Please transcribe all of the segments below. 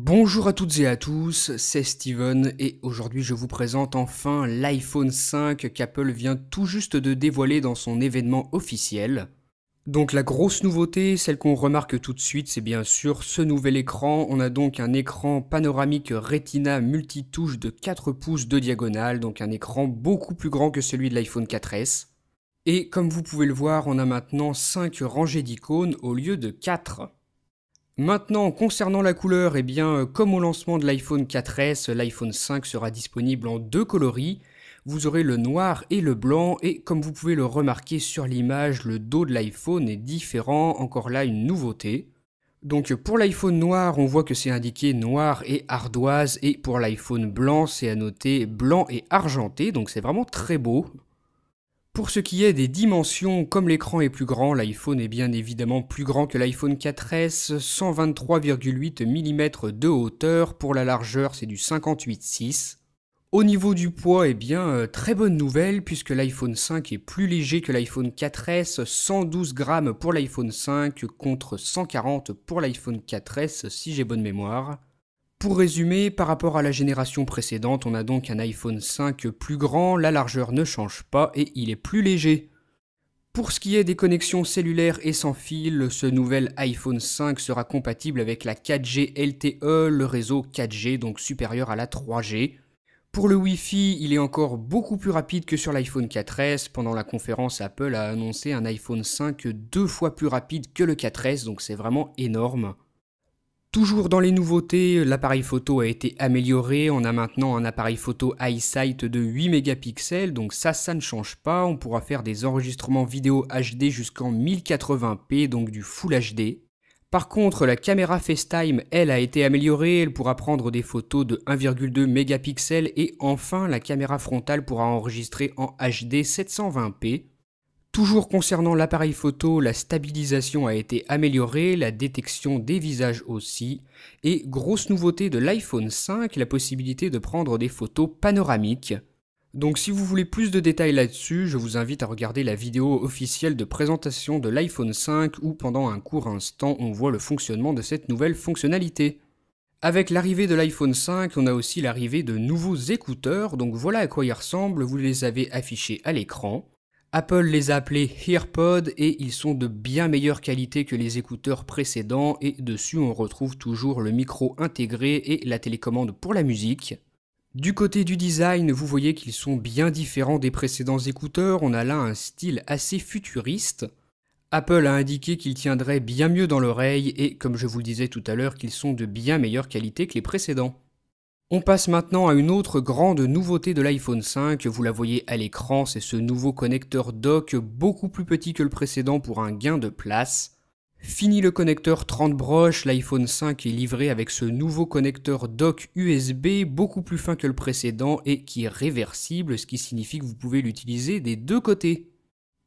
Bonjour à toutes et à tous, c'est Steven et aujourd'hui je vous présente enfin l'iPhone 5 qu'Apple vient tout juste de dévoiler dans son événement officiel. Donc la grosse nouveauté, celle qu'on remarque tout de suite, c'est bien sûr ce nouvel écran. On a donc un écran panoramique Retina multitouche de 4 pouces de diagonale, donc un écran beaucoup plus grand que celui de l'iPhone 4S. Et comme vous pouvez le voir, on a maintenant 5 rangées d'icônes au lieu de 4. Maintenant, concernant la couleur, comme au lancement de l'iPhone 4S, l'iPhone 5 sera disponible en deux coloris. Vous aurez le noir et le blanc, et comme vous pouvez le remarquer sur l'image, le dos de l'iPhone est différent, encore là une nouveauté. Donc pour l'iPhone noir, on voit que c'est indiqué noir et ardoise, et pour l'iPhone blanc, c'est annoté blanc et argenté, donc c'est vraiment très beau. Pour ce qui est des dimensions, comme l'écran est plus grand, l'iPhone est bien évidemment plus grand que l'iPhone 4S, 123,8 mm de hauteur, pour la largeur c'est du 58,6. Au niveau du poids, très bonne nouvelle puisque l'iPhone 5 est plus léger que l'iPhone 4S, 112 grammes pour l'iPhone 5 contre 140 pour l'iPhone 4S si j'ai bonne mémoire. Pour résumer, par rapport à la génération précédente, on a donc un iPhone 5 plus grand, la largeur ne change pas et il est plus léger. Pour ce qui est des connexions cellulaires et sans fil, ce nouvel iPhone 5 sera compatible avec la 4G LTE, le réseau 4G donc supérieur à la 3G. Pour le Wi-Fi, il est encore beaucoup plus rapide que sur l'iPhone 4S. Pendant la conférence, Apple a annoncé un iPhone 5 deux fois plus rapide que le 4S, donc c'est vraiment énorme. Toujours dans les nouveautés, l'appareil photo a été amélioré, on a maintenant un appareil photo iSight de 8 mégapixels, donc ça ne change pas, on pourra faire des enregistrements vidéo HD jusqu'en 1080p, donc du Full HD. Par contre, la caméra FaceTime, elle, a été améliorée, elle pourra prendre des photos de 1,2 mégapixels et enfin la caméra frontale pourra enregistrer en HD 720p. Toujours concernant l'appareil photo, la stabilisation a été améliorée, la détection des visages aussi, et grosse nouveauté de l'iPhone 5, la possibilité de prendre des photos panoramiques. Donc si vous voulez plus de détails là-dessus, je vous invite à regarder la vidéo officielle de présentation de l'iPhone 5 où pendant un court instant on voit le fonctionnement de cette nouvelle fonctionnalité. Avec l'arrivée de l'iPhone 5, on a aussi l'arrivée de nouveaux écouteurs, donc voilà à quoi ils ressemblent, vous les avez affichés à l'écran. Apple les a appelés AirPods et ils sont de bien meilleure qualité que les écouteurs précédents et dessus on retrouve toujours le micro intégré et la télécommande pour la musique. Du côté du design, vous voyez qu'ils sont bien différents des précédents écouteurs, on a là un style assez futuriste. Apple a indiqué qu'ils tiendraient bien mieux dans l'oreille et comme je vous le disais tout à l'heure qu'ils sont de bien meilleure qualité que les précédents. On passe maintenant à une autre grande nouveauté de l'iPhone 5, vous la voyez à l'écran, c'est ce nouveau connecteur dock beaucoup plus petit que le précédent pour un gain de place. Fini le connecteur 30 broches, l'iPhone 5 est livré avec ce nouveau connecteur dock USB beaucoup plus fin que le précédent et qui est réversible, ce qui signifie que vous pouvez l'utiliser des deux côtés.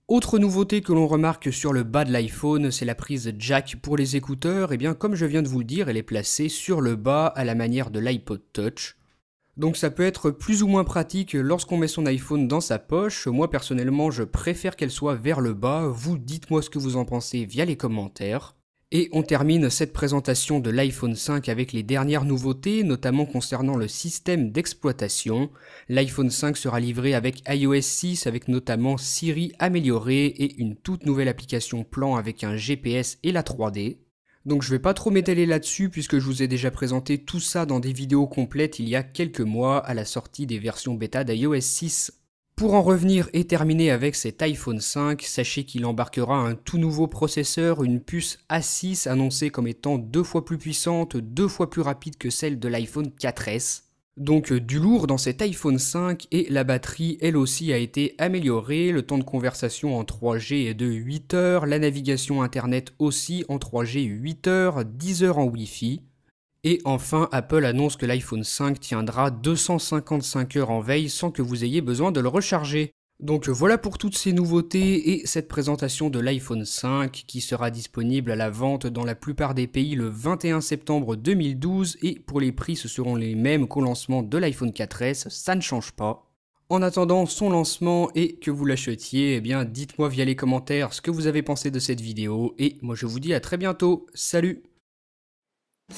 Autre nouveauté que l'on remarque sur le bas de l'iPhone, c'est la prise jack pour les écouteurs. Et bien comme je viens de vous le dire, elle est placée sur le bas à la manière de l'iPod Touch. Donc ça peut être plus ou moins pratique lorsqu'on met son iPhone dans sa poche. Moi personnellement, je préfère qu'elle soit vers le bas. Vous dites-moi ce que vous en pensez via les commentaires. Et on termine cette présentation de l'iPhone 5 avec les dernières nouveautés, notamment concernant le système d'exploitation. L'iPhone 5 sera livré avec iOS 6, avec notamment Siri améliorée et une toute nouvelle application plan avec un GPS et la 3D. Donc je vais pas trop m'étaler là-dessus puisque je vous ai déjà présenté tout ça dans des vidéos complètes il y a quelques mois à la sortie des versions bêta d'iOS 6. Pour en revenir et terminer avec cet iPhone 5, sachez qu'il embarquera un tout nouveau processeur, une puce A6 annoncée comme étant 2 fois plus puissante, 2 fois plus rapide que celle de l'iPhone 4S. Donc du lourd dans cet iPhone 5 et la batterie elle aussi a été améliorée, le temps de conversation en 3G est de 8 heures, la navigation internet aussi en 3G 8 heures, 10 heures en Wi-Fi. Et enfin, Apple annonce que l'iPhone 5 tiendra 255 heures en veille sans que vous ayez besoin de le recharger. Donc voilà pour toutes ces nouveautés et cette présentation de l'iPhone 5 qui sera disponible à la vente dans la plupart des pays le 21 septembre 2012 et pour les prix ce seront les mêmes qu'au lancement de l'iPhone 4S, ça ne change pas. En attendant son lancement et que vous l'achetiez, dites-moi via les commentaires ce que vous avez pensé de cette vidéo et moi je vous dis à très bientôt, salut!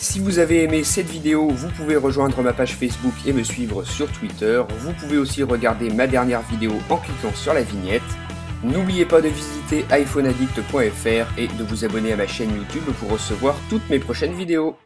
Si vous avez aimé cette vidéo, vous pouvez rejoindre ma page Facebook et me suivre sur Twitter. Vous pouvez aussi regarder ma dernière vidéo en cliquant sur la vignette. N'oubliez pas de visiter iPhoneaddict.fr et de vous abonner à ma chaîne YouTube pour recevoir toutes mes prochaines vidéos.